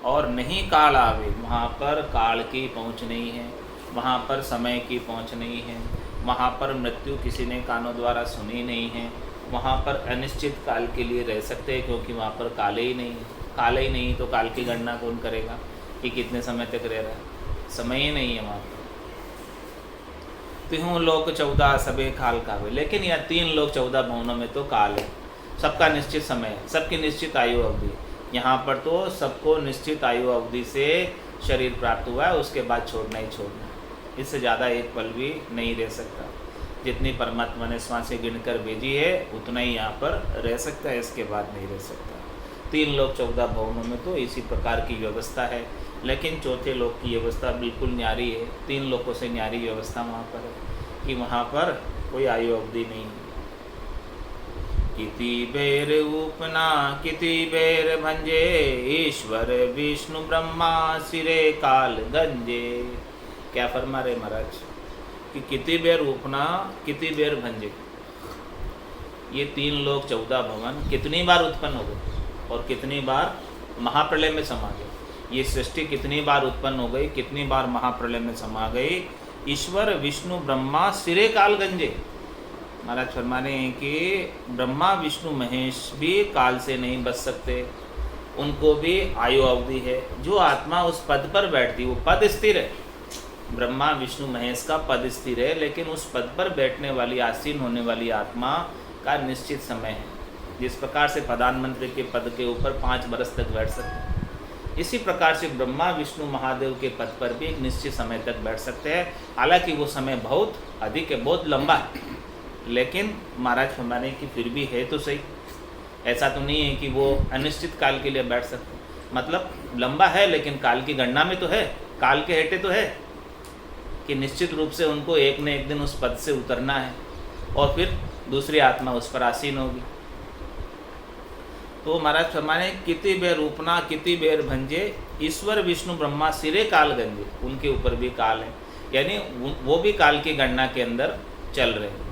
और नहीं काल आवे, वहाँ पर काल की पहुँच नहीं है, वहाँ पर समय की पहुँच नहीं है, वहाँ पर मृत्यु किसी ने कानों द्वारा सुनी नहीं है, वहाँ पर अनिश्चित काल के लिए रह सकते हैं, क्योंकि वहाँ पर काल ही नहीं है। काल ही नहीं तो काल की गणना कौन करेगा कि कितने समय तक रह रहा है, समय ही नहीं है वहाँ पर। तिहूँ लोक 14 सबे काल कावे, लेकिन यह 3 लोक 14 भुवनों में तो काल है, सबका निश्चित समय है, सबकी निश्चित आयु अवधि। यहाँ पर तो सबको निश्चित आयु अवधि से शरीर प्राप्त हुआ है, उसके बाद छोड़ना ही छोड़ना, इससे ज़्यादा एक पल भी नहीं रह सकता। जितनी परमात्मा ने श्वासें गिनकर भेजी है उतना ही यहाँ पर रह सकता है, इसके बाद नहीं रह सकता। 3 लोक 14 भुवनों में तो इसी प्रकार की व्यवस्था है, लेकिन चौथे लोक की व्यवस्था बिल्कुल न्यारी है। 3 लोकों से न्यारी व्यवस्था वहाँ पर है कि वहाँ पर कोई आयु अवधि नहीं है। किति बेर उपना किति बेर भंजे, ईश्वर विष्णु ब्रह्मा सिरे काल गंजे। क्या फरमा रहे महाराज कि किति बेर उपना किति बेर भंजे, ये 3 लोक 14 भवन कितनी बार उत्पन्न हो गए और कितनी बार महाप्रलय में समा गए। ये सृष्टि कितनी बार उत्पन्न हो गई, कितनी बार महाप्रलय में समा गई। ईश्वर विष्णु ब्रह्मा सिरे काल गंजे, महाराज फरमाने हैं कि ब्रह्मा विष्णु महेश भी काल से नहीं बच सकते, उनको भी आयु अवधि है। जो आत्मा उस पद पर बैठती, वो पद स्थिर है, ब्रह्मा विष्णु महेश का पद स्थिर है, लेकिन उस पद पर बैठने वाली आसीन होने वाली आत्मा का निश्चित समय है। जिस प्रकार से प्रधानमंत्री के पद के ऊपर 5 बरस तक बैठ सकते हैं, इसी प्रकार से ब्रह्मा विष्णु महादेव के पद पर भी एक निश्चित समय तक बैठ सकते हैं। हालांकि वो समय बहुत अधिक है, बहुत लंबा है, लेकिन महाराज फरमाने की फिर भी है तो सही। ऐसा तो नहीं है कि वो अनिश्चित काल के लिए बैठ सकते, मतलब लंबा है लेकिन काल की गणना में तो है, काल के हेठे तो है कि निश्चित रूप से उनको एक न एक दिन उस पद से उतरना है और फिर दूसरी आत्मा उस पर आसीन होगी। तो महाराज फरमाने किति बेर उपना किति बेर भंजे, ईश्वर विष्णु ब्रह्मा सिरे काल गंजे, उनके ऊपर भी काल है, यानी वो भी काल की गणना के अंदर चल रहे हैं।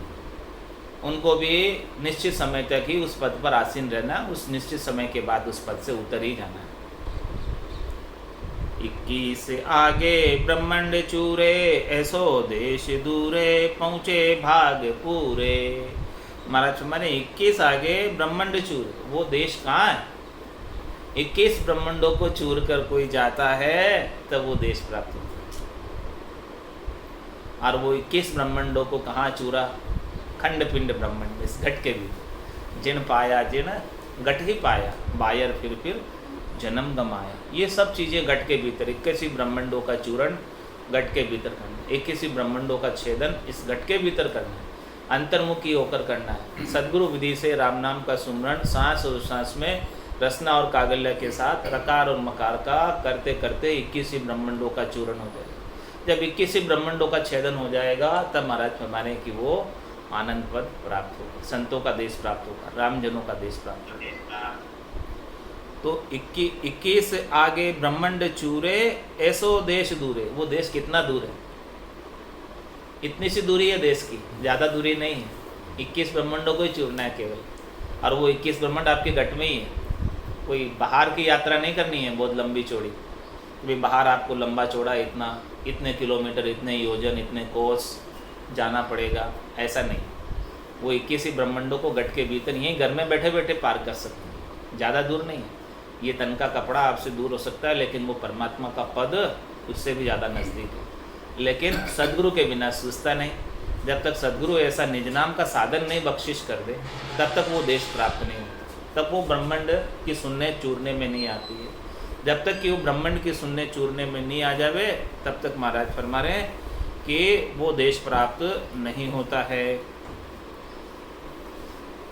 उनको भी निश्चित समय तक ही उस पद पर आसीन रहना, उस निश्चित समय के बाद उस पद से उतर ही जाना है। 21 आगे ब्रह्मंड चूरे, ऐसो देश दूरे, पहुँचे भाग पूरे। महाराज माने 21 आगे ब्रह्मंड चूर, वो देश कहाँ है? 21 ब्रह्मंडों को चूर कर कोई जाता है तब वो देश प्राप्त होता है। और वो 21 ब्रह्मंडों को कहाँ चूरा? खंड पिंड ब्रह्मंड, इस घट के भी जिन पाया जिन घट ही पाया, बायर फिर जन्म गमाया। ये सब चीज़ें घट के भीतर, 21 ब्रह्मंडों का चूरण घट के भीतर करना, 21 ब्रह्मंडों का छेदन इस घट के भीतर करना है, अंतर्मुखी होकर करना है। सद्गुरु विधि से राम नाम का सुमरण सांस और सांस में रसना और कागल्य के साथ रकार और मकार का करते करते 21 ब्रह्मंडों का चूरण हो जाएगा। जब 21 ब्रह्मंडों का छेदन हो जाएगा तब महाराज फरमाने कि वो आनंद पद प्राप्त होगा, संतों का देश प्राप्त होगा, रामजनों का देश प्राप्त होगा। तो 21 आगे ब्रह्मंड चूरे, ऐसो देश दूरे, वो देश कितना दूर है? इतनी सी दूरी है देश की, ज़्यादा दूरी नहीं है। 21 ब्रह्मंडों को ही चूरना है केवल, और वो 21 ब्रह्मंड आपके घट में ही है। कोई बाहर की यात्रा नहीं करनी है बहुत लंबी चौड़ी, भाई बाहर आपको लंबा चौड़ा इतने किलोमीटर, इतने योजन, इतने कोस जाना पड़ेगा, ऐसा नहीं। वो 21 ब्रह्मंडों को घट के भीतर यहीं घर में बैठे बैठे पार कर सकते हैं, ज़्यादा दूर नहीं है। ये तन का कपड़ा आपसे दूर हो सकता है, लेकिन वो परमात्मा का पद उससे भी ज़्यादा नज़दीक है। लेकिन सद्गुरु के बिना सूझता नहीं। जब तक सद्गुरु ऐसा निज नाम का साधन नहीं बख्शिश कर दे तब तक वो देश प्राप्त नहीं होता, तब वो ब्रह्मांड की सुनने चूरने में नहीं आती है। जब तक कि वो ब्रह्मांड की सुनने चूरने में नहीं आ जावे तब तक महाराज फरमा रहे हैं कि वो देश प्राप्त नहीं होता है।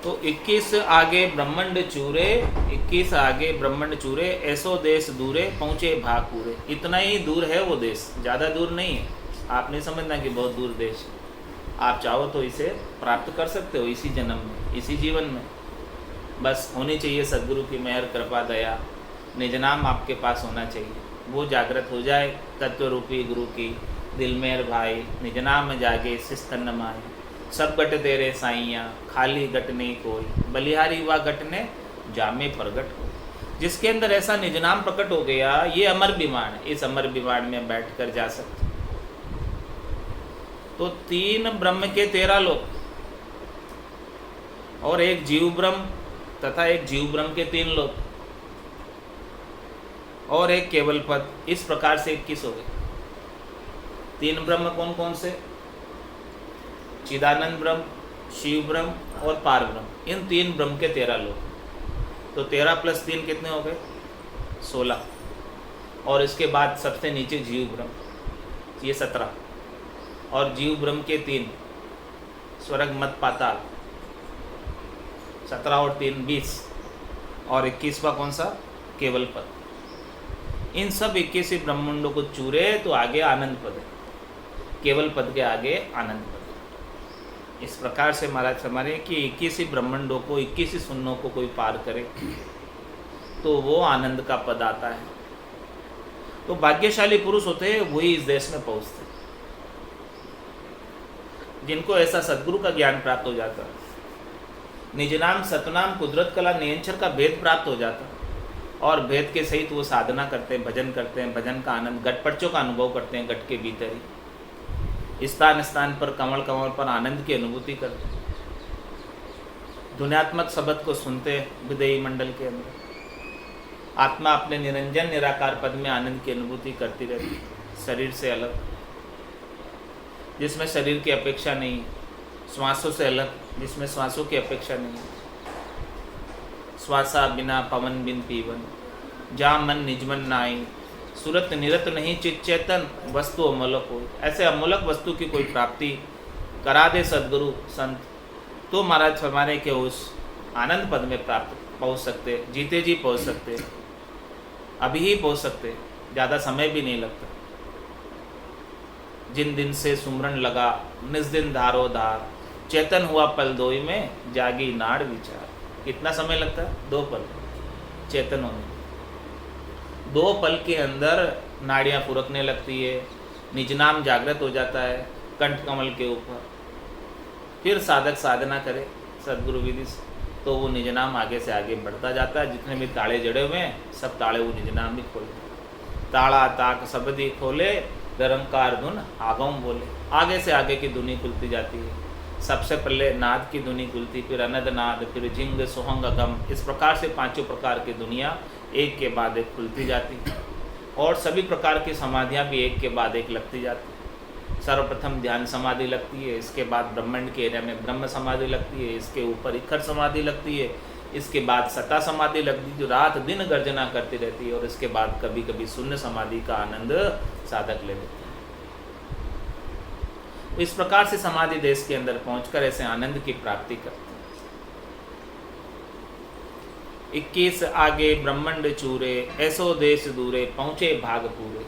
तो 21 आगे ब्रह्मंड चूरे, 21 आगे ब्रह्मंड चूरे, ऐसो देश दूरे, पहुँचे भाग पूरे। इतना ही दूर है वो देश, ज़्यादा दूर नहीं है। आप नहीं समझना कि बहुत दूर देश है। आप चाहो तो इसे प्राप्त कर सकते हो इसी जन्म में, इसी जीवन में। बस होनी चाहिए सद्गुरु की मेहर कृपा दया, निज नाम आपके पास होना चाहिए। वो जागृत हो जाए तत्व रूपी गुरु की, दिल मेहर भाई निज नाम जागे सिस्तन माए। सब गट तेरे साइयाँ, खाली गट नहीं कोई, बलिहारी वा गट ने जामे प्रगट हो। जिसके अंदर ऐसा निज नाम प्रकट हो गया, ये अमर विमान, इस अमर विमान में बैठकर जा सकते। तो 3 ब्रह्म के 13 लोक और एक जीव ब्रह्म तथा एक जीव ब्रह्म के 3 लोक और एक केवल पद, इस प्रकार से 21 हो गए। 3 ब्रह्म कौन कौन से? चिदानंद ब्रह्म, शिव ब्रह्म और पार ब्रह्म, इन 3 ब्रह्म के 13 लोक। तो 13 + 3 कितने हो गए? 16। और इसके बाद सबसे नीचे जीव ब्रह्म, ये 17। और जीव ब्रह्म के 3 स्वर्ग मत पाताल, 17 और 3 20। और 21वां कौन सा? केवल पद। इन सब 21 ब्रह्मांडों को चूरे तो आगे आनंद पद है, केवल पद के आगे आनंद पद है। इस प्रकार से महाराज हमारे कि 21 ब्रह्मांडों को, 21 शून्यों को कोई पार करे तो वो आनंद का पद आता है। तो भाग्यशाली पुरुष होते हैं वही इस देश में पहुँचते, जिनको ऐसा सद्गुरु का ज्ञान प्राप्त हो जाता, निज नाम सतनाम कुदरत कला नियंचर का भेद प्राप्त हो जाता, और भेद के सहित वो साधना करते हैं, भजन करते हैं, भजन का आनंद घटपटचों का अनुभव करते हैं, घट के भीतर ही स्थान स्थान पर कमल कमल पर आनंद की अनुभूति करते हैं। ध्वन्यात्मक शब्द को सुनते विदेही मंडल के अंदर आत्मा अपने निरंजन निराकार पद में आनंद की अनुभूति करती रहती, शरीर से अलग, जिसमें शरीर की अपेक्षा नहीं, श्वासों से अलग, जिसमें श्वासों की अपेक्षा नहीं, श्वासा बिना पवन बिन पीवन, जा मन निजमन नाई, सुरत निरत नहीं चित चेतन, वस्तु अमोलक हो। ऐसे अमोलक वस्तु की कोई प्राप्ति करा दे सद्गुरु संत, तो महाराज फरमाने के उस आनंद पद में प्राप्त पहुँच सकते, जीते जी पहुँच सकते, अभी ही पहुँच सकते, ज़्यादा समय भी नहीं लगता। जिन दिन से सुमरन लगा निज दिन धारो धार, चेतन हुआ पल दोई में जागी नाड़ विचार। कितना समय लगता है? 2 पल चेतन होने। 2 पल के अंदर नाड़ियाँ फुरकने लगती है, निज नाम जागृत हो जाता है कंठ कमल के ऊपर। फिर साधक साधना करे सद्गुरु विधि से, तो वो निज नाम आगे से आगे बढ़ता जाता है। जितने भी ताले जड़े हुए हैं सब ताले वो निज नाम भी खोले। ताड़ा ताक सबदी खोले, निरंकार धुन आगम बोले। आगे से आगे की धुनी खुलती जाती है। सबसे पहले नाद की धुनी खुलती, फिर अनद नाद, फिर जिंग सुहंग गम। इस प्रकार से 5 प्रकार की दुनिया एक के बाद एक खुलती जाती है, और सभी प्रकार की समाधियाँ भी एक के बाद एक लगती जाती है। सर्वप्रथम ध्यान समाधि लगती है, इसके बाद ब्रह्मांड के एरिया में ब्रह्म समाधि लगती है, इसके ऊपर इखर समाधि लगती है, इसके बाद सता समाधि लगती है जो रात दिन गर्जना करती रहती है, और इसके बाद कभी कभी शून्य समाधि का आनंद साधक ले लेते हैं। इस प्रकार से समाधि देश के अंदर पहुंचकर ऐसे आनंद की प्राप्ति करते हैं। 21 आगे ब्रह्मांड चूरे, ऐसो देश दूरे, पहुँचे भाग पूरे।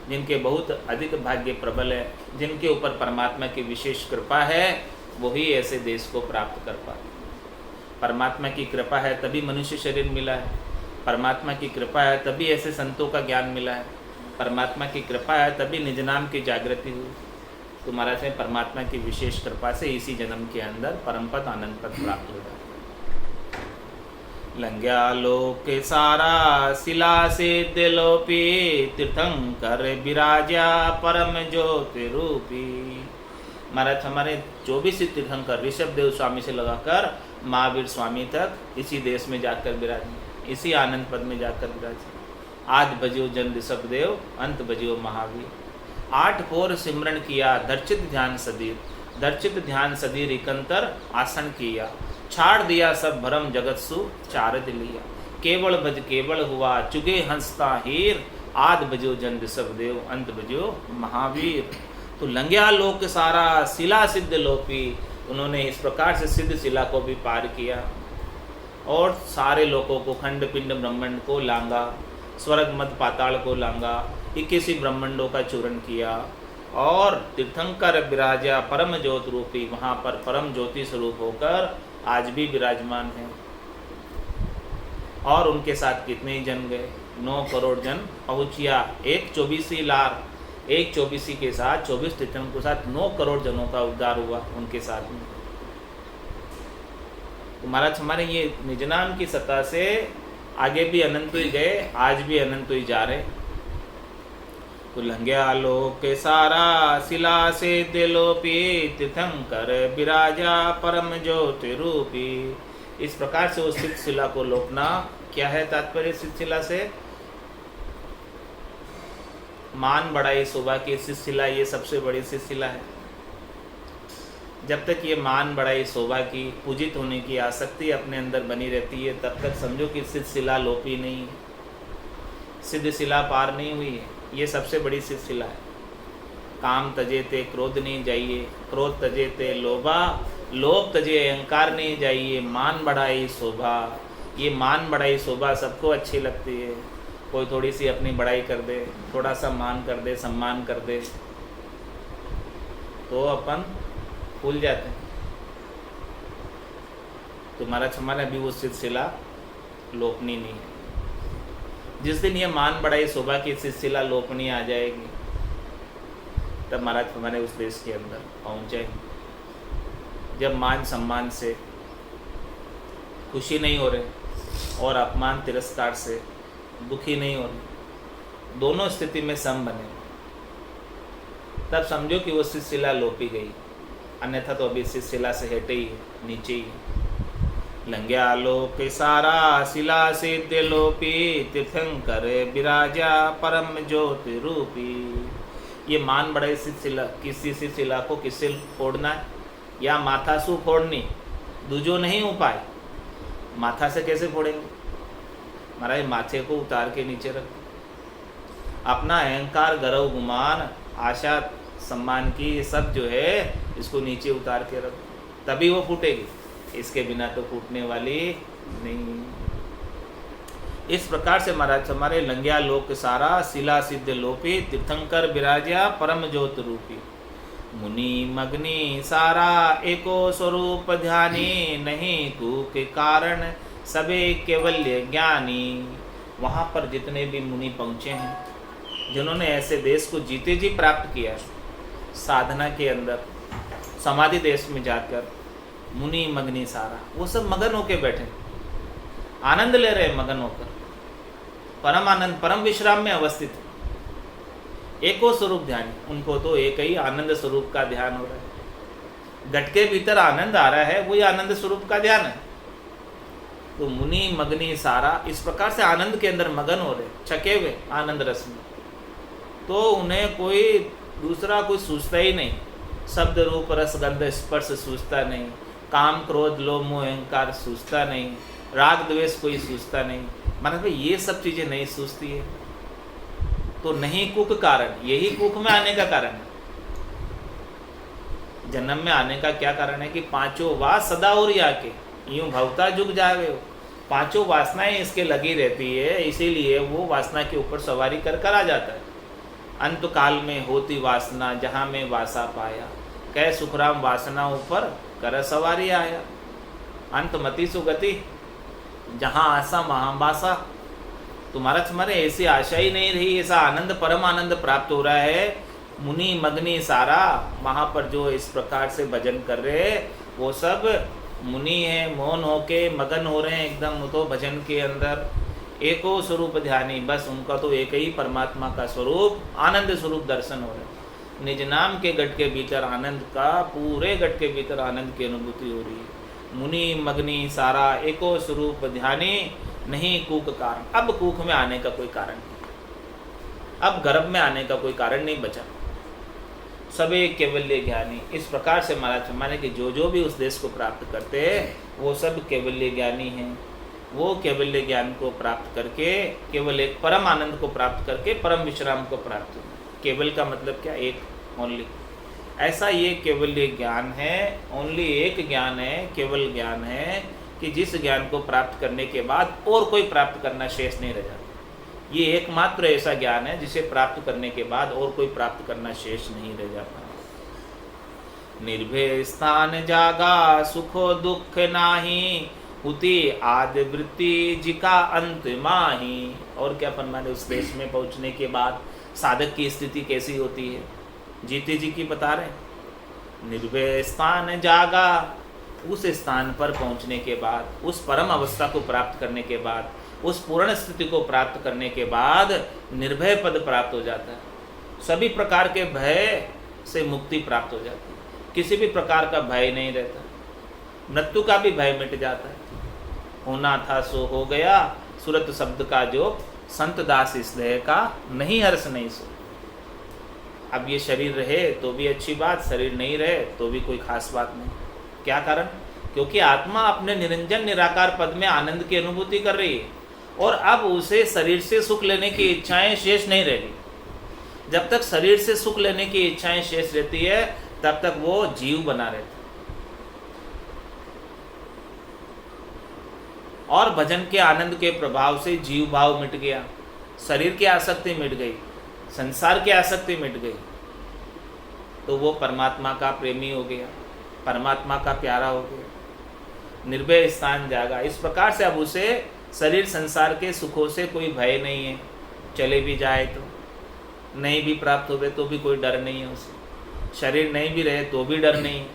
जिनके बहुत अधिक भाग्य प्रबल है, जिनके ऊपर परमात्मा की विशेष कृपा है, वही ऐसे देश को प्राप्त कर पाते। परमात्मा की कृपा है तभी मनुष्य शरीर मिला है, परमात्मा की कृपा है तभी ऐसे संतों का ज्ञान मिला है, परमात्मा की कृपा है तभी निज नाम की जागृति हुई। तो महाराज में परमात्मा की विशेष कृपा से इसी जन्म के अंदर परम पद आनंद पद प्राप्त हो जाता है। लंग्या लोक सारा शिला से दिलोपी, तीर्थंकर विराजा परम ज्योति रूपी। महाराज हमारे 24 तीर्थंकर ऋषभ देव स्वामी से लगाकर महावीर स्वामी तक इसी देश में जाकर विराजे, इसी आनंद पद में जाकर विराजे। आज बजियो जन ऋषभ देव, अंत बजियो महावीर। 8 पोर सिमरन किया, दर्चित ध्यान सदीर, दर्चित ध्यान सदीर इकंतर आसन किया। छाड़ दिया सब भरम जगत सु चारद लिया, केवल भज केवल हुआ चुगे हंसता हीर। आद बजो जन ऋषभ देव, अंत बजो महावीर। तो लंग्या लोक सारा शिला सिद्ध लोपी, उन्होंने इस प्रकार से सिद्ध शिला को भी पार किया और सारे लोकों को, खंड पिंड ब्रह्मांड को लांगा, स्वर्ग मत पाताल को लांगा, 21 ब्रह्मांडों का चूरण किया और तीर्थंकर विराजा परम ज्योत रूपी, वहाँ पर परम ज्योति स्वरूप होकर आज भी विराजमान है। और उनके साथ कितने ही जन गए? 9 करोड़ जन पहुँचिया। 1/24 लाख, 1/24 के साथ 24 तीर्थंकरों के साथ 9 करोड़ जनों का उद्धार हुआ उनके साथ में। तो महाराज हमारे ये निज नाम की सत्ता से आगे भी अनंत ही गए, आज भी अनंत ही जा रहे। तो लंघ्या लोक सारा शिला से दिलोपी तीर्थंकर विराजा परम ज्योति रूपी। इस प्रकार से उस सिद्ध शिला को लोपना। क्या है तात्पर्य सिद्ध शिला से? मान बढ़ाई शोभा की सिद्ध शिला, ये सबसे बड़ी सिद्ध शिला है। जब तक ये मान बढ़ाई शोभा की, पूजित होने की आसक्ति अपने अंदर बनी रहती है, तब तक समझो कि सिद्ध शिला लोपी नहीं है, सिद्ध शिला पार नहीं हुई है। ये सबसे बड़ी सिद्ध शिला है। काम तजे ते क्रोध नहीं जाइए, क्रोध तजे ते लोभा, लोभ तजे अहंकार नहीं जाइए, मान बढ़ाई शोभा। ये मान बढ़ाई शोभा सबको अच्छी लगती है। कोई थोड़ी सी अपनी बड़ाई कर दे, थोड़ा सा मान कर दे, सम्मान कर दे, तो अपन भूल जाते हैं। तुम्हारा हमारा भी वो सिलसिला लोपनी नहीं है। जिस दिन ये मान बढ़ाई शोभा की सिलसिला लोपनी आ जाएगी, तब महाराज हमारे उस देश के अंदर पहुंच जाएंगे। जब मान सम्मान से खुशी नहीं हो रहे और अपमान तिरस्कार से दुखी नहीं हो रहे, दोनों स्थिति में सम बने, तब समझो कि वो सिलसिला लोपी गई। अन्यथा तो अभी सिलसिला से हटे ही है, नीचे ही है। लंघ्या लोक सारा शिला से दिलोपी तीर्थंकर विराजा परम ज्योति रूपी। ये मान बढ़ाई सिलसिला, किसी सिलसिला को किससे फोड़ना है? या माथा सु फोड़नी, दूजो नहीं उपाय। माथा से कैसे फोड़ेंगे? महाराज माथे को उतार के नीचे रख, अपना अहंकार, गर्व, गुमान, आशा, सम्मान की ये सब जो है, इसको नीचे उतार के रख, तभी वो फूटेगी। इसके बिना तो फूटने वाली नहीं। इस प्रकार से महाराज हमारे लंघ्या लोक सारा शिला सिद्ध लोपी तीर्थंकर विराजा परम ज्योत रूपी। मुनि मग्नि सारा एको स्वरूप ध्यानी, नहीं तू के कारण सबे केवल्य ज्ञानी। वहाँ पर जितने भी मुनि पहुँचे हैं, जिन्होंने ऐसे देश को जीते जी प्राप्त किया है, साधना के अंदर समाधि देश में जाकर, मुनि मग्नि सारा, वो सब मगन होके बैठे, आनंद ले रहे, मगन होकर, परम आनंद, परम विश्राम में अवस्थित, एको स्वरूप ध्यान। उनको तो एक ही आनंद स्वरूप का ध्यान हो रहा है। घट के भीतर आनंद आ रहा है, वही आनंद स्वरूप का ध्यान है। तो मुनि मग्नि सारा इस प्रकार से आनंद के अंदर मगन हो रहे, छके हुए आनंद रस में। तो उन्हें कोई दूसरा कोई सूझता ही नहीं। शब्द रूप रस गंध स्पर्श सूझता नहीं, काम क्रोध लोभ मोह अहंकार सूझता नहीं, राग द्वेष कोई सूझता नहीं। मतलब ये सब चीजें नहीं सूझती है, तो नहीं कुक कारण, यही कुक में आने का कारण है। जन्म में आने का क्या कारण है कि पांचों वास सदा और आके यूं भवता जुग जावे हो, पांचों वासनाएं इसके लगी रहती है, इसीलिए वो वासना के ऊपर सवारी कर कर आ जाता है। अंत काल में होती वासना जहाँ में वासा पाया, कह सुखराम वासना ऊपर कर सवारी आया। अंत मति सुगति जहाँ आशा वहाँ बासा। तुम्हारा तुम्हारे ऐसी आशा ही नहीं रही, ऐसा आनंद परम आनंद प्राप्त हो रहा है। मुनि मग्नि सारा वहाँ पर जो इस प्रकार से भजन कर रहे, वो सब मुनि है, मौन होके मगन हो रहे हैं एकदम, तो भजन के अंदर एको स्वरूप ध्यानी, बस उनका तो एक ही परमात्मा का स्वरूप, आनंद स्वरूप दर्शन हो रहा है। निज नाम के गट के भीतर आनंद का, पूरे गट के भीतर आनंद की अनुभूति हो रही है। मुनि मग्नि सारा एको स्वरूप ध्यानी, नहीं कूक कारण। अब कूक में आने का कोई कारण नहीं, अब गर्भ में आने का कोई कारण नहीं बचा। सबे केवल्य ज्ञानी। इस प्रकार से महाराज माने कि जो भी उस देश को प्राप्त करते हैं, वो सब केवल्य ज्ञानी हैं। वो केवल्य ज्ञान को प्राप्त करके, केवल एक परम आनंद को प्राप्त करके परम विश्राम को प्राप्त हो। केवल का मतलब क्या? एक, ओनली। ऐसा ये केवल्य ज्ञान है, ओनली एक ज्ञान है, केवल ज्ञान है कि जिस ज्ञान को प्राप्त करने के बाद और कोई प्राप्त करना शेष नहीं रह जाता। ये एकमात्र ऐसा ज्ञान है जिसे प्राप्त करने के बाद और कोई प्राप्त करना शेष नहीं रह जाता। निर्भय स्थान जागा सुखो दुख नाही, हुती आदि वृत्ति जिका अंत माही। और क्या फरमाने, उस देश में पहुंचने के बाद साधक की स्थिति कैसी होती है, जीते जी की बता रहे। निर्भय स्थान जागा, उस स्थान पर पहुंचने के बाद, उस परम अवस्था को प्राप्त करने के बाद उस पूर्ण स्थिति को प्राप्त करने के बाद निर्भय पद प्राप्त हो जाता है। सभी प्रकार के भय से मुक्ति प्राप्त हो जाती है, किसी भी प्रकार का भय नहीं रहता, मृत्यु का भी भय मिट जाता है। होना था सो हो गया, सुरत शब्द का जो संत दास स्नेह का नहीं हर्ष नहीं सो। अब ये शरीर रहे तो भी अच्छी बात, शरीर नहीं रहे तो भी कोई खास बात नहीं। क्या कारण? क्योंकि आत्मा अपने निरंजन निराकार पद में आनंद की अनुभूति कर रही है और अब उसे शरीर से सुख लेने की इच्छाएं शेष नहीं रहेगी। जब तक शरीर से सुख लेने की इच्छाएं शेष रहती है तब तक वो जीव बना रहता है। और भजन के आनंद के प्रभाव से जीव भाव मिट गया, शरीर की आसक्ति मिट गई, संसार की आसक्ति मिट गई, तो वो परमात्मा का प्रेमी हो गया, परमात्मा का प्यारा हो गया, निर्भय स्थान जागा। इस प्रकार से अब उसे शरीर संसार के सुखों से कोई भय नहीं है, चले भी जाए तो, नहीं भी प्राप्त हो तो भी कोई डर नहीं है उसे, शरीर नहीं भी रहे तो भी डर नहीं है,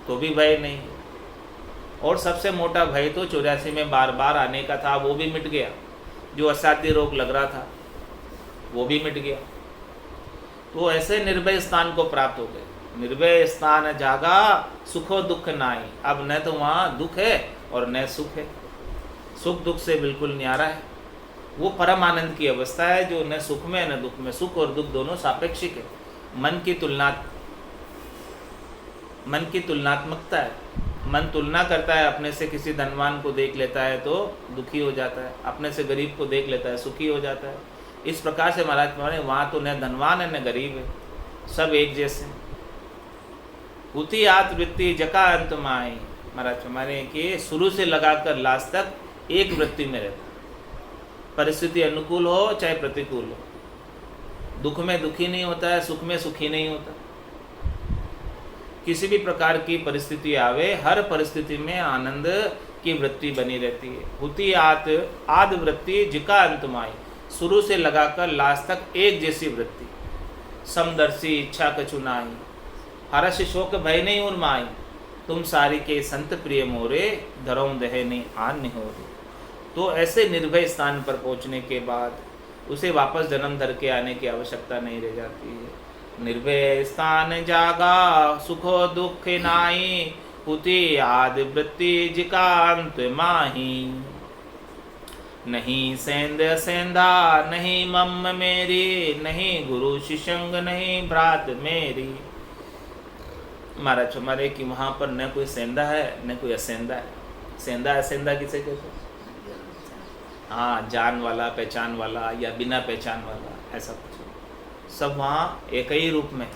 तो भी भय नहीं है। और सबसे मोटा भय तो 84 में बार बार आने का था, वो भी मिट गया। जो असाध्य रोग लग रहा था वो भी मिट गया। तो ऐसे निर्भय स्थान को प्राप्त हो गए। निर्भय स्थान जागा सुखो दुख नाई। अब न तो वहाँ दुख है और न सुख है, सुख दुख से बिल्कुल न्यारा है। वो परम आनंद की अवस्था है जो न सुख में न दुख में, सुख और दुख दोनों सापेक्षिक है। मन की तुलनात्मकता है। मन तुलना करता है, अपने से किसी धनवान को देख लेता है तो दुखी हो जाता है, अपने से गरीब को देख लेता है सुखी हो जाता है। इस प्रकार से महाराज तुम्हारे वहाँ तो न धनवान है न गरीब है, सब एक जैसे। उती आत्मवृत्ति जका अंत माई। महाराज हमारे कि शुरू से लगाकर लास्ट तक एक वृत्ति में रहता है। परिस्थिति अनुकूल हो चाहे प्रतिकूल हो, दुख में दुखी नहीं होता है, सुख में सुखी नहीं होता। किसी भी प्रकार की परिस्थिति आवे, हर परिस्थिति में आनंद की वृत्ति बनी रहती है। हुती आद वृत्ति जिका अंतमाई। शुरू से लगाकर लास्ट तक एक जैसी वृत्ति। समदर्शी इच्छा कछु नाई, हर्ष शोक भय नहीं उन्माई। तुम सारी के संत प्रिय मोरे, धरों दहनी आन्य हो रे। तो ऐसे निर्भय स्थान पर पहुंचने के बाद उसे वापस जन्म धर के आने की आवश्यकता नहीं रह जाती है। निर्भय स्थान जागा सुखो दुख नाई, पुति आदि वृत्ति जिकांत माही। नहीं सेंध सेंधा नहीं मम मेरी, नहीं गुरु शिशंग नहीं भ्रात मेरी। महाराज हमारे कि वहाँ पर न कोई सेंधा है न कोई असेंधा है। सेंधा असेंधा किसे कहते हैं? हाँ, जान वाला पहचान वाला या बिना पहचान वाला, ऐसा कुछ सब वहाँ एक ही रूप में,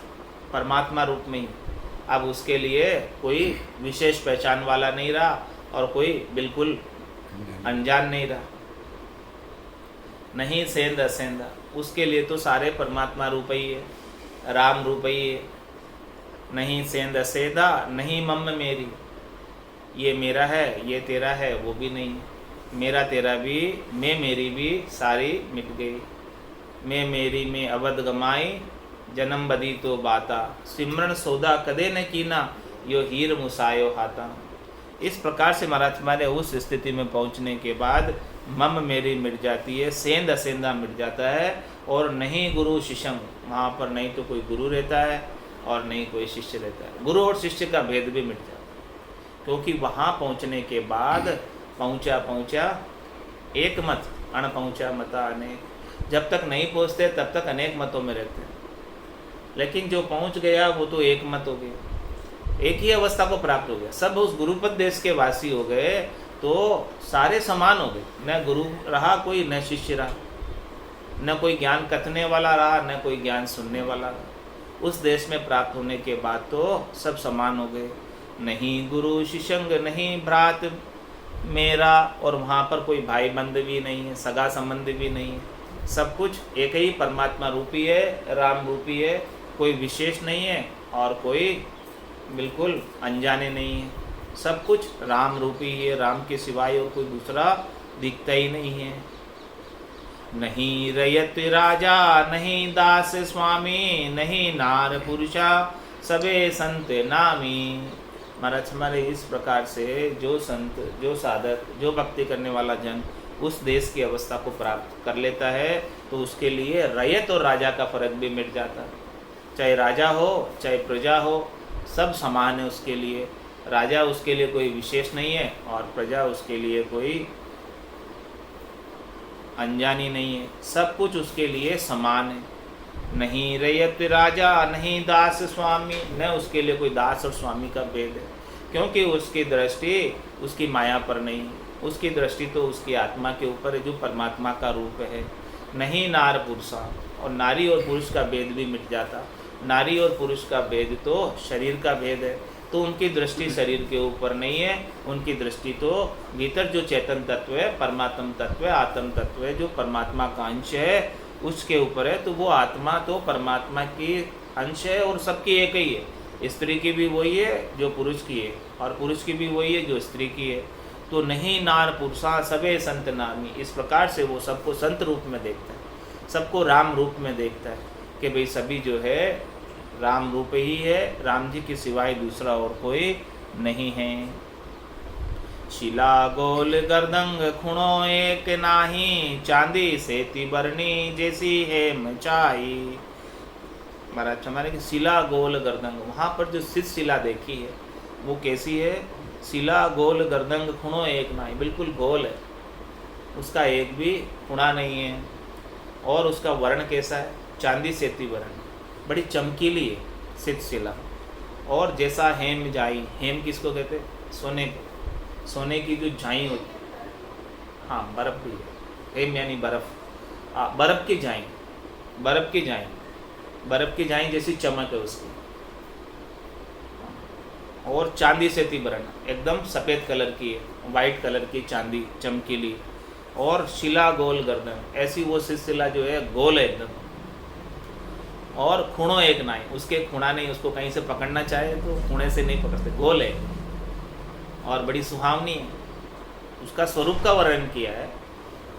परमात्मा रूप में ही। अब उसके लिए कोई विशेष पहचान वाला नहीं रहा और कोई बिल्कुल अनजान नहीं रहा। नहीं सेंध असेंधा, उसके लिए तो सारे परमात्मा रूप ही है, राम रूप ही है। नहीं सेंध असेंधा नहीं मम मेरी, ये मेरा है ये तेरा है वो भी नहीं है। मेरा तेरा भी, मैं मेरी भी सारी मिट गई। मैं मेरी में अवध गमाई, जन्म बदी तो बाता। सिमरन सौदा कदे न कीना, यो हीर मुसायो हाथा। इस प्रकार से महाराज हमारे उस स्थिति में पहुंचने के बाद मम मेरी मिट जाती है, सेंध असेंधा मिट जाता है। और नहीं गुरु शिष्यम, वहाँ पर नहीं तो कोई गुरु रहता है और नहीं कोई शिष्य रहता है। गुरु और शिष्य का भेद भी मिट जाता है, क्योंकि वहाँ पहुँचने के बाद पहुँचा एक मत, अण पहुँचा मता अनेक। जब तक नहीं पहुँचते तब तक अनेक मतों में रहते हैं, लेकिन जो पहुँच गया वो तो एक मत हो गया, एक ही अवस्था को प्राप्त हो गया। सब उस गुरुपद देश के वासी हो गए तो सारे समान हो गए। न गुरु रहा कोई, न शिष्य रहा, न कोई ज्ञान कथने वाला रहा, न कोई ज्ञान सुनने वाला रहा। उस देश में प्राप्त होने के बाद तो सब समान हो गए। नहीं गुरु शिशंग नहीं भ्रात मेरा, और वहाँ पर कोई भाई बंध भी नहीं है, सगा संबंध भी नहीं है। सब कुछ एक ही परमात्मा रूपी है, राम रूपी है। कोई विशेष नहीं है और कोई बिल्कुल अनजाने नहीं है। सब कुछ राम रूपी है, राम के सिवाय और कोई दूसरा दिखता ही नहीं है। नहीं रयत राजा नहीं दास स्वामी, नहीं नार पुरुषा सबे संत नामी। महाराज हमारे इस प्रकार से जो संत, जो साधक, जो भक्ति करने वाला जन उस देश की अवस्था को प्राप्त कर लेता है, तो उसके लिए रयत और राजा का फर्क भी मिट जाता है। चाहे राजा हो चाहे प्रजा हो, सब समान है उसके लिए। राजा उसके लिए कोई विशेष नहीं है और प्रजा उसके लिए कोई अनजानी नहीं है, सब कुछ उसके लिए समान है। नहीं रयत राजा नहीं दास स्वामी, न उसके लिए कोई दास और स्वामी का भेद है, क्योंकि उसकी दृष्टि उसकी माया पर नहीं है, उसकी दृष्टि तो उसकी आत्मा के ऊपर है जो परमात्मा का रूप है। नहीं नार पुरुषा, और नारी और पुरुष का भेद भी मिट जाता। नारी और पुरुष का भेद तो शरीर का भेद है, तो उनकी दृष्टि शरीर के ऊपर नहीं है, उनकी दृष्टि तो भीतर जो चेतन तत्व है, परमात्म तत्व है, आत्म तत्व है, जो परमात्मा का अंश है उसके ऊपर है। तो वो आत्मा तो परमात्मा की अंश है और सबकी एक ही है। स्त्री की भी वही है जो पुरुष की है, और पुरुष की भी वही है जो स्त्री की है। तो नहीं नार पुरुषा सबे संत नामी, इस प्रकार से वो सबको संत रूप में देखता है, सबको राम रूप में देखता है कि भाई सभी जो है राम रूप ही है, राम जी के सिवाय दूसरा और कोई नहीं है। शिला गोल गर्दंग खुणो एक नाही, चांदी से तिबरनी जैसी है मचाई। महाराज हमारे की शिला गोल गर्दंग, वहाँ पर जो सिद्ध शिला देखी है वो कैसी है? शिला गोल गर्दंग खुणो एक नाही, बिल्कुल गोल है, उसका एक भी खुणा नहीं है। और उसका वर्ण कैसा है? चांदी से तिबरनी, बड़ी चमकीली है सिद्ध शिला। और जैसा हेम जाई, हेम किसको कहते? सोने को, सोने की जो झाई होती, हाँ बर्फ़ भी है, हेम यानी बर्फ़, बर्फ़ की झाई, बर्फ़ की झाई, बर्फ़ की झाई जैसी चमक है उसकी। और चांदी से तिबरन, एकदम सफ़ेद कलर की है, वाइट कलर की चांदी चमकीली। और शिला गोल गर्दन, ऐसी वो शिला जो है गोल है एकदम। और खुणो एक नाई, उसके खुणा नहीं, उसको कहीं से पकड़ना चाहे तो खुणे से नहीं पकड़ते, गोल है और बड़ी सुहावनी है। उसका स्वरूप का वर्णन किया है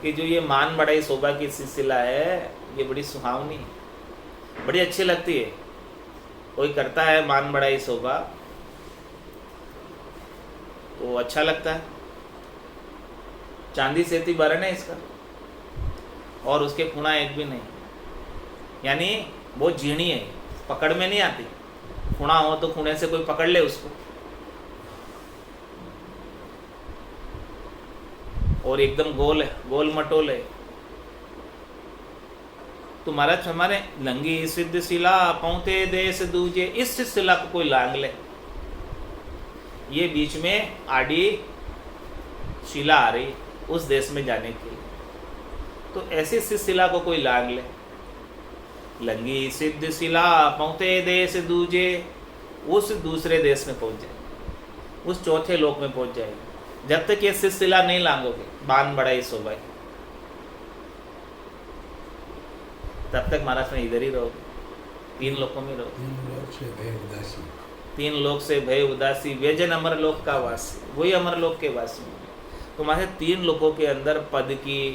कि जो ये मान बढ़ाई शोभा की शिला है, ये बड़ी सुहावनी है, बड़ी अच्छी लगती है। कोई करता है मान बढ़ाई शोभा तो अच्छा लगता है। चांदी से तिबरन है इसका, और उसके खुणा एक भी नहीं, यानी बहुत झीणी है, पकड़ में नहीं आती। खुणा हो तो खुणे से कोई पकड़ ले उसको, और एकदम गोल है, गोल मटोल है। तो महाराज हमारे लंगी सिद्ध शिला पहुँचे देश दूजे, इस शिला को कोई लांग ले, ये बीच में आड़ी शिला आ रही उस देश में जाने के लिए, तो ऐसी सिद्ध शिला को कोई लांग ले। लंगी सिद्ध शिला पहुँचे देश दूजे, उस दूसरे देश में पहुँच जाए, उस चौथे लोक में पहुँच जाएगी। जब तक ये सिद्ध शिला नहीं लांगोगे, बांध बढ़ाई शोभाई, तब तक महाराज में इधर ही रहोगे, तीन लोकों में रहोगे। तीन लोक से भय उदासी, व्यजन अमर लोक का वासी, वही अमर लोक के वासी होंगे। तो हमारे तीन लोकों के अंदर पद की,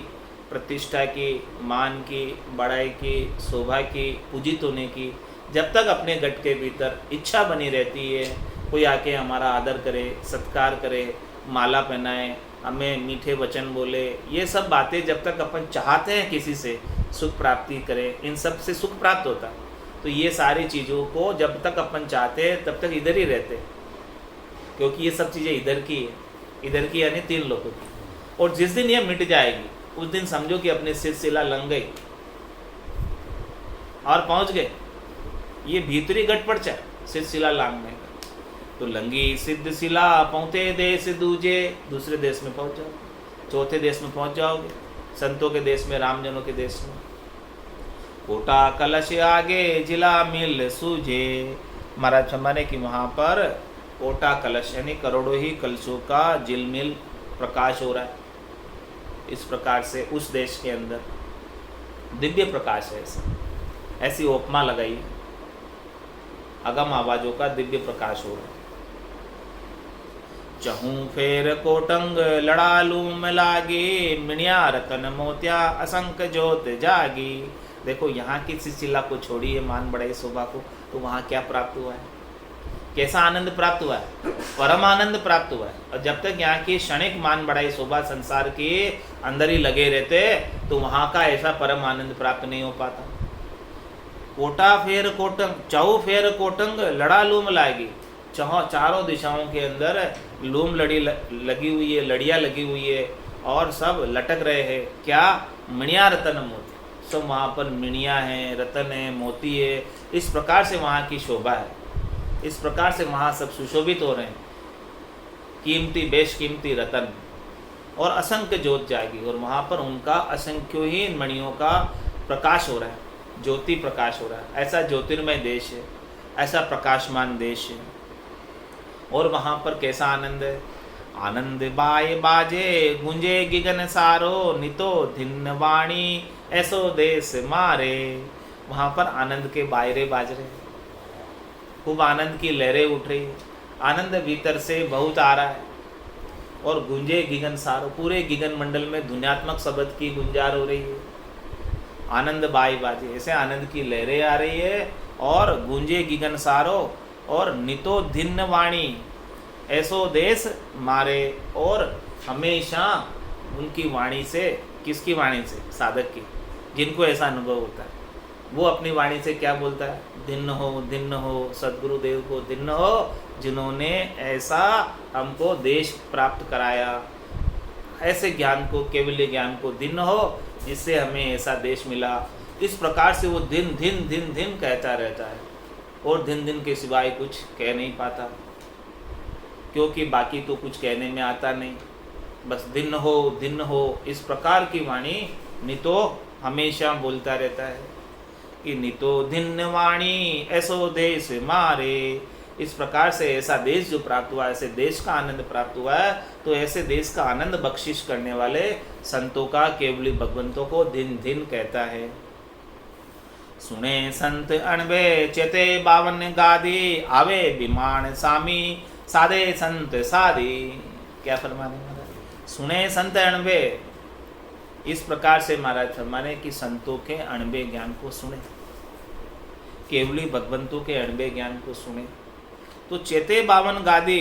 प्रतिष्ठा की, मान की, बड़ाई की, शोभा की, पूजित होने की, जब तक अपने गट के भीतर इच्छा बनी रहती है, कोई आके हमारा आदर करे, सत्कार करे, माला पहनाए, हमें मीठे वचन बोले, ये सब बातें जब तक अपन चाहते हैं किसी से सुख प्राप्ति करें, इन सब से सुख प्राप्त होता है। तो ये सारी चीज़ों को जब तक अपन चाहते हैं तब तक इधर ही रहते, क्योंकि ये सब चीज़ें इधर की है, इधर की यानी तीन लोगों की। और जिस दिन ये मिट जाएगी उस दिन समझो कि अपनी सिद्ध शिला लंघ गई और पहुंच गए। ये भीतरी गट पर चाहे सिद्ध शिला लांघने का। तो लंगी सिद्ध शिला पहुँचे देश दूजे, दूसरे देश में पहुंच जाओगे, चौथे देश में पहुंच जाओगे, संतों के देश में, रामजनों के देश में। कोटा कलश आगे जिला मिल सूझे, महाराज हमारे कि वहाँ पर कोटा कलश यानी करोड़ों ही कलशों का झिलमिल प्रकाश हो रहा है। इस प्रकार से उस देश के अंदर दिव्य प्रकाश है, ऐसी उपमा लगाई, अगम आवाजों का दिव्य प्रकाश हो रहा है। चहूँ फेर कोटंग लड़ालू में लागे, मिणिया रतन मोतिया असंख्य जोत जागी। देखो यहाँ की शिला को छोड़ी है मान बढ़ाई शोभा को, तो वहाँ क्या प्राप्त हुआ है? कैसा आनंद प्राप्त हुआ है? परम आनंद प्राप्त हुआ है। और जब तक यहाँ की क्षणिक मान बढ़ाई शोभा संसार के अंदर ही लगे रहते तो वहाँ का ऐसा परम आनंद प्राप्त नहीं हो पाता। कोटा फेर कोटंग, चौ फेर कोटंग, लड़ा लूम लाएगी। चारों दिशाओं के अंदर लूम लड़ी लगी हुई है, लड़ियाँ लगी हुई है और सब लटक रहे हैं। क्या? मणिया रतन मोती। सब वहाँ पर मणियाँ हैं, रतन है, मोती है। इस प्रकार से वहाँ की शोभा है, इस प्रकार से वहाँ सब सुशोभित हो रहे हैं। कीमती बेशकीमती रतन और असंख्य ज्योत जाएगी और वहाँ पर उनका असंख्यों ही मणियों का प्रकाश हो रहा है, ज्योति प्रकाश हो रहा है। ऐसा ज्योतिर्मय देश है, ऐसा प्रकाशमान देश है। और वहाँ पर कैसा आनंद है? आनंद बाय बाजे गूंजे गिगन सारो, नितो धिन्न वाणी ऐसो देश मारे। वहाँ पर आनंद के बायरे बाज रहे, खूब आनंद की लहरें उठ रही है, आनंद भीतर से बहुत आ रहा है। और गूंजे गिगन सारो, पूरे गिगन मंडल में ध्वन्यात्मक शब्द की गुंजार हो रही है। आनंद बाई बाजे, ऐसे आनंद की लहरें आ रही है। और गूंजे गिगन सारो और नितो धिन्न वाणी ऐसो देश मारे। और हमेशा उनकी वाणी से, किसकी वाणी से? साधक की, जिनको ऐसा अनुभव होता है। वो अपनी वाणी से क्या बोलता है? धिन्न हो सद्गुरुदेव को धिन्न हो, जिन्होंने ऐसा हमको देश प्राप्त कराया। ऐसे ज्ञान को, केवल्य ज्ञान को धिन्न हो, जिससे हमें ऐसा देश मिला। इस प्रकार से वो दिन दिन दिन दिन कहता रहता है और दिन दिन के सिवाय कुछ कह नहीं पाता, क्योंकि बाकी तो कुछ कहने में आता नहीं। बस दिन हो इस प्रकार की वाणी नितो हमेशा बोलता रहता है कि नितो धिन्न वाणी ऐसो देश मारे। इस प्रकार से ऐसा देश जो प्राप्त हुआ, ऐसे देश का आनंद प्राप्त हुआ है, तो ऐसे देश का आनंद बख्शिश करने वाले संतों का, केवली भगवंतों को दिन दिन कहता है। सुने संत अणबे चेते बावन गादी, आवे विमान सामी साधे संत साधी। क्या फरमाने महाराज? सुने संत अणबे, इस प्रकार से महाराज फरमाने कि संतों के अणबे ज्ञान को सुने, केवली भगवंतों के अणबे ज्ञान को सुने। तो चेते बावन गादी,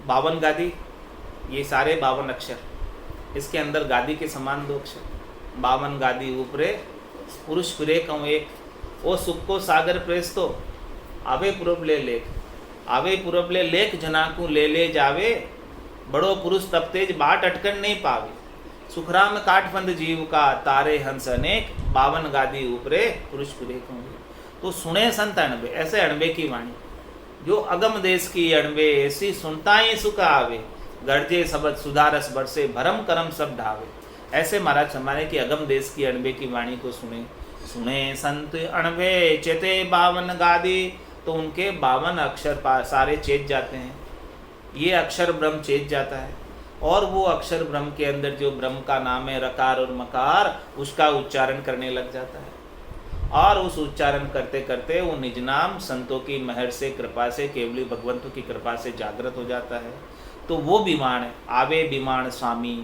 बावन गादी, ये सारे 52 अक्षर, इसके अंदर गादी के समान 2 अक्षर। 52 गादी ऊपरे पुरुष फिरे कहूँ एक, ओ सुख को सागर प्रेस तो आवे पूरब ले लेख, आवे पूरब ले लेख जनाकू ले ले जावे, बड़ो पुरुष तब तेज बाट अटकन नहीं पावे। सुखराम काठफंद जीव का तारे हंस अनेक, 52 गादी ऊपरे पुरुष फिरे कहूँ। तो सुने संत अणबे, ऐसे अणबे की वाणी जो अगम देश की अणबे, ऐसी सुनता ही सुख आवे, गर्जे सबद सुधारस बरसे भरम करम सब ढावे। ऐसे महाराज हमारे की अगम देश की अणबे की वाणी को सुने। सुने संत अणबे चेते 52 गादी, तो उनके 52 अक्षर सारे चेत जाते हैं। ये अक्षर ब्रह्म चेत जाता है और वो अक्षर ब्रह्म के अंदर जो ब्रह्म का नाम है रकार और मकार, उसका उच्चारण करने लग जाता है। और उस उच्चारण करते करते वो निज नाम संतों की महर से, कृपा से, केवली भगवंतों की कृपा से जागृत हो जाता है। तो वो विमान है, आवे विमान स्वामी,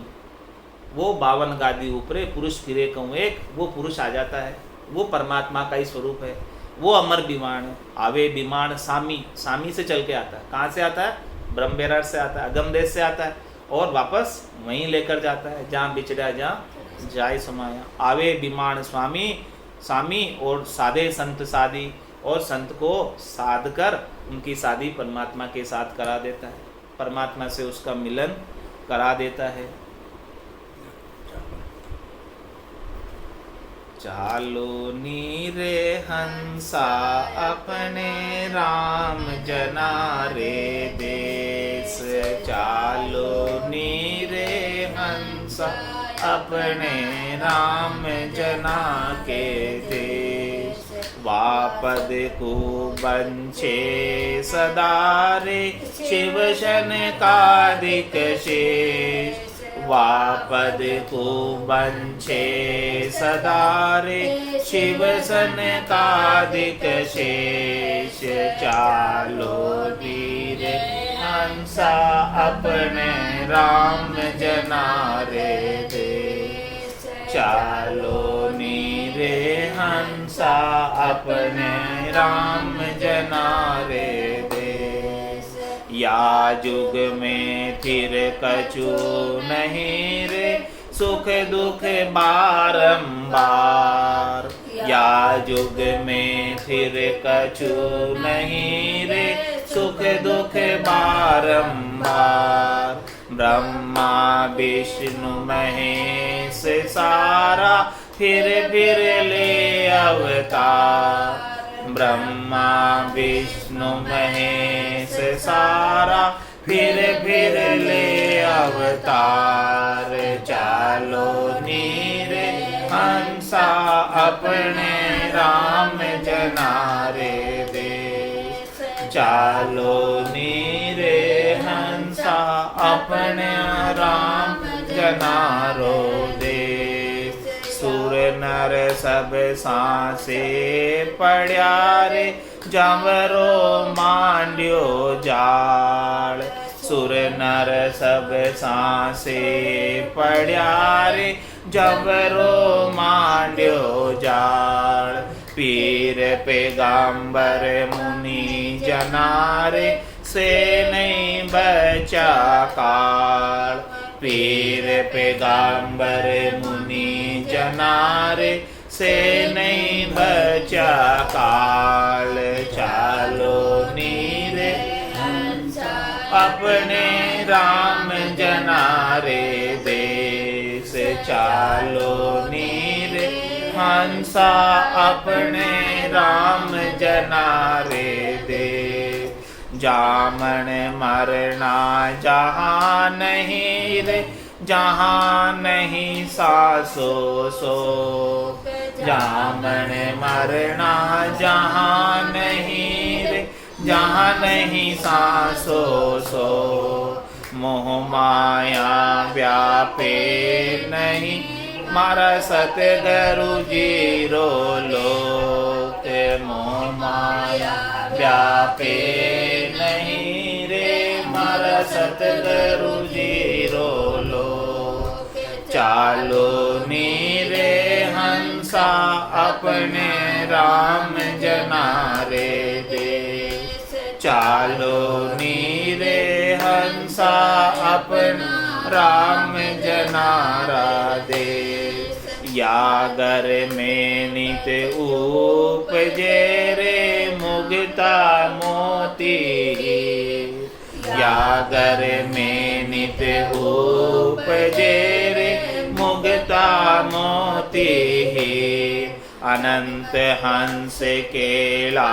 वो 52 गादी ऊपरे पुरुष फिरे कहूँ एक, वो पुरुष आ जाता है, वो परमात्मा का ही स्वरूप है, वो अमर विमान है। आवे विमान सामी, सामी से चल के आता है। कहाँ से आता है? ब्रह्म बेरार से आता है, अगम देश से आता है और वापस वहीं लेकर जाता है जहाँ बिछड़ा, जहाँ जाय समाया। आवे विमान स्वामी, स्वामी और साधे संत साधी, और संत को साध कर उनकी शादी परमात्मा के साथ करा देता है, परमात्मा से उसका मिलन करा देता है। चालो नीरे हंसा अपने राम जना रे देश, चालो नीरे हंसा अपने राम जना के देश। वापद को बंछे सदारे शिव शनकादिक शेष, वापद को बंछे सदारे शिव सनकादिक शेष। चालो धीरे हंसा अपने राम जना रे देश, चालो नीरे हंसा अपने राम जनारे देश। या जुग में फिर कछु नहीं रे सुख दुख बारंबार। या जुग में फिर कछु नहीं रे सुख दुख बारंबार। ब्रह्मा विष्णु महेश सारा फिर ले अवतार। ब्रह्मा विष्णु महेश सारा फिर ले अवतार। चालो नीरे हंसा अपने राम जनारे देश। चालो नीरे हंसा अपने राम जनारो देश। सुर नर सब सांसे पड़्या रे जमरो मांड्यो जाल। सुर नर सब सांसे पड़्या रे जमरो मांड्यो जाल। पीर पैगंबर मुनि जनारे से नहीं बचा काल। पीर पैगंबर मुनि जनारे से नहीं बचा काल। चालो नीरे अपने राम जनारे देश। चालो नीरे हंसा अपने राम जनारे देश। जामन मरना जहाँ नहीं रे जहाँ नहीं सासो सो। जामन मरना जहाँ नहीं रे जहाँ नहीं सासो सो। मोह माया व्यापे नहीं मारा सतगुरु जीरो लोक। मोह माया व्यापे नहीं रे मारा सतगुरु जीरो लोक। चालो नीरे हंसा अपने राम जनारे देश। चालो नीरे हंसा अपना राम जनारा देश। यागर में नित उपजे रे मुगता मोती। यागर में नित उपजे रे मुगता मोती। अनंत हंस केला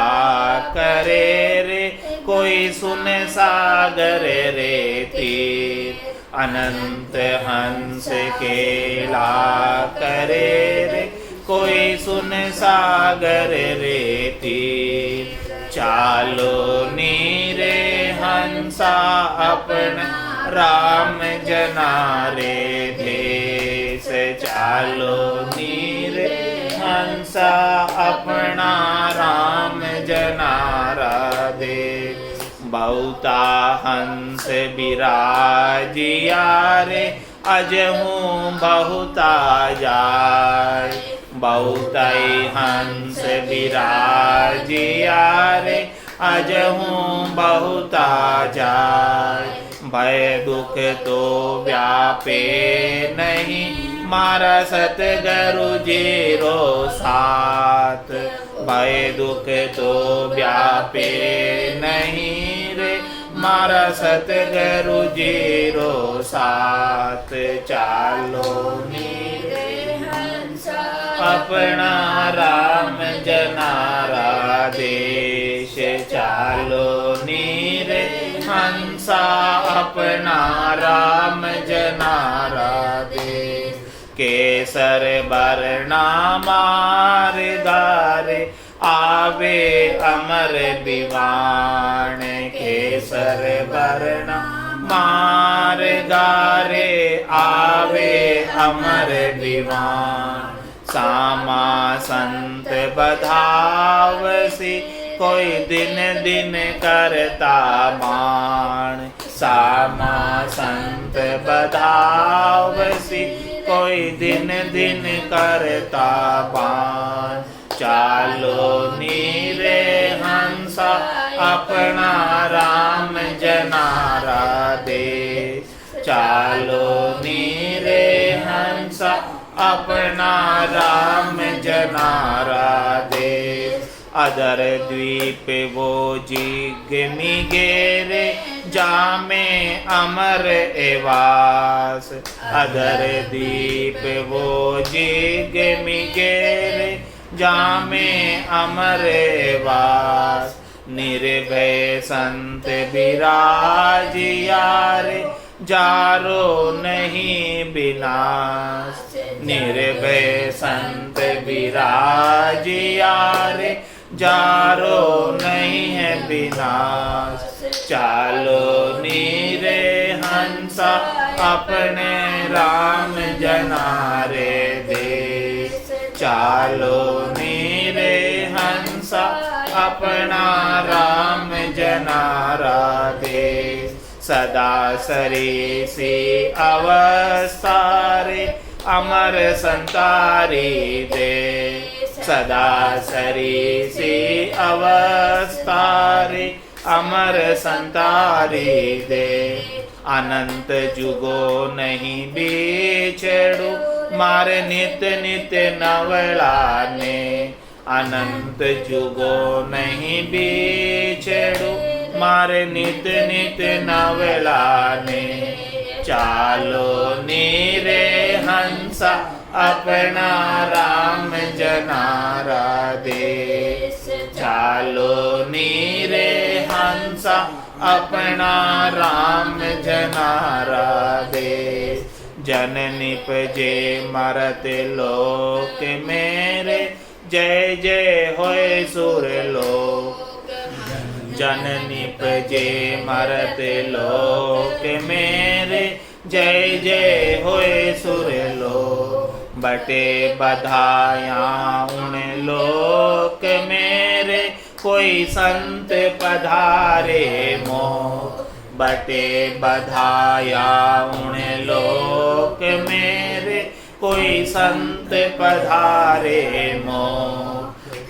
करे रे कोई सुन सागर रे तीर। अनंत हंस केला करे रे कोई सुन सागर रे तीर। चालो नीरे हंसा अपना राम जनारे देश। चालो नीरे हंसा अपना राम जनारा देश। बहुता हंस विराजिया रे अजहूँ बहुता जाय। बहुताई हंस विराजिया रे अजहूँ बहुता जाय। भय दुख तो व्यापे नहीं मारा सतगुरु जीरो साथ। भय दुख तो व्यापे नहीं रे मारा सतगुरु जीरो साथ। चालो नीरे अपना राम जनारा देश। चालो नीरे हंसा अपना राम जनारा देश। केसर बरना मार गारे आवे अमर विवाण। केसर बरना मार गारे आवे अमर विवाण। सामा संत बधावसी कोई दिन दिन करता मान। सामा संत बधावसी कोई दिन दिन करता बान। चालो नीरे हंसा अपना राम जनारा देश। चालो नीरे हंसा अपना राम जनारा देश। अदर द्वीप वो जिग्मी गेरे जामे अमर एवास। अदर द्वीप वो जिग्मी गेरे जामे अमर एवास। निर्भय संत विराजिया रे जारो नहीं विनाश। निर्भय संत विराजिया रे जारो नहीं है विनाश। चालो नीरे हंसा अपने राम जनारे देश। चालो नीरे हंसा अपना राम जनारा देश। सदा सरीसी अवस्था रे अमर संतारी दे। सदा सरीसी अवस्था रे अमर संतारी दे। अनंत जुगो नहीं बिछड़ू मारे नित नित नवलाने। अनंत जुगो नहीं बिछड़ू मारे नित नित नवलाने। चालो नीरे हंसा अपना राम जनारा देश। चालो नीरे हंसा अपना राम जनारा देश। जन निपजे मरत लोक मेरे जय जय होए सुर लोक। जन निपजे मरत लोक मेरे जय जय होए सुर लोक। बटे बधाया उन लोक मेरे कोई संत पधारे मोह। बटे बधाया उन लोक मेरे कोई संत पधारे मोह।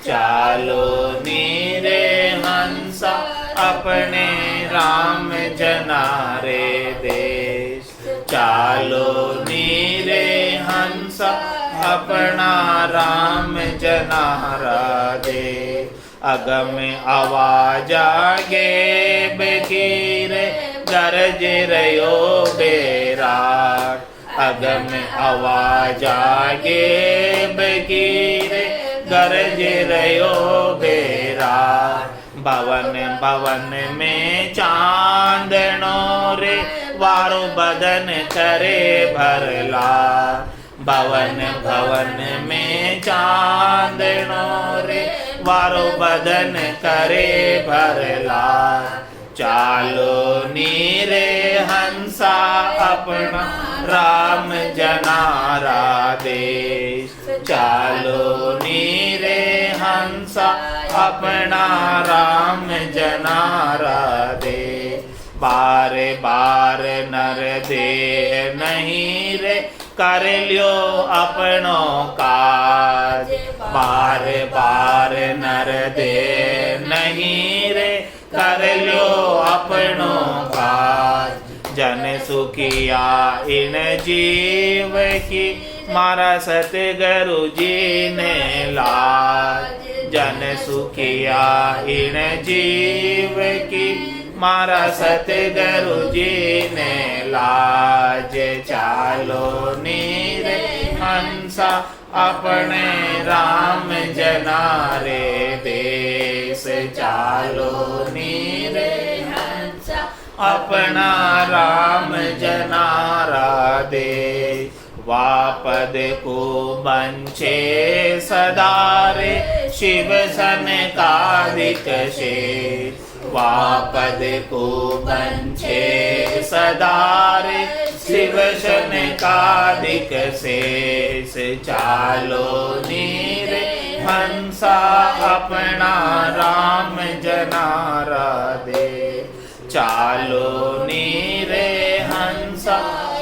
चालो नीरे हंसा अपने राम जनारे देश। चालो नीरे हंसा अपना राम जनारा देश। अगम आवाज आगे बकीरे गरज रयो बेराट। अगम आवाज आगे बकीरे गरज रयो बेराट। भवन भवन में चांदनो रे वारो बदन करे भरला। भवन भवन में चांदनो रे वारो बदन करे भरला। चालो नीरे हंसा अपना राम जनारा देश। चालो नीरे हंसा अपना राम जनारा देश। बार बार नर दे नहीं रे कर लियो अपनो काज। बार बार नर दे नहीं रे कर लियो अपनो काज। जन सुखिया इन जीव की मारा सतगुरु जी ने लाज। जन सुखिया इन जीव की मारा सतगुरु जी ने लाज। चालो नीरे हंसा अपने राम जनारे देश। चालो नीरे हंसा अपना राम जनारा देश। वापद को बंचे सदारे शिव सन कादिक शेष। वापद को बंचे सदारे शिव सन कादिक शेष। चालो नीरे हंसा अपना राम जनारा दे। चालो नीरे हंसा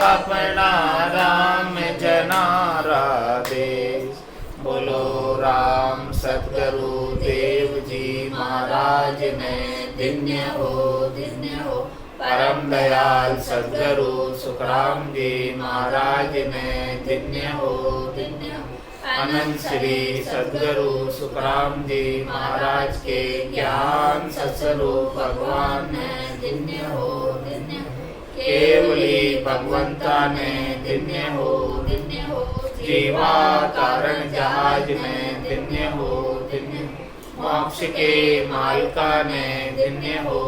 अपना राम जनारा दे। बोलो राम सतगुरु देव जी महाराज। महाराज ने धन्य हो। परम दयाल सद्गुरु सुखराम जी महाराज ने धन्य हो। अनंत श्री सद्गुरु सुखराम जी महाराज के ज्ञान सत्स्वरूप भगवान ने धन्य हो। केवली भगवंता ने धन्य हो। जीवा कारण जहाज ने धन्य हो। मोक्ष के मालिका ने धन्य हो।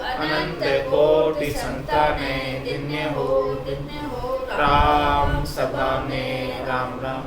अनंत कोटि संता ने धन्य हो। राम सभा में राम राम।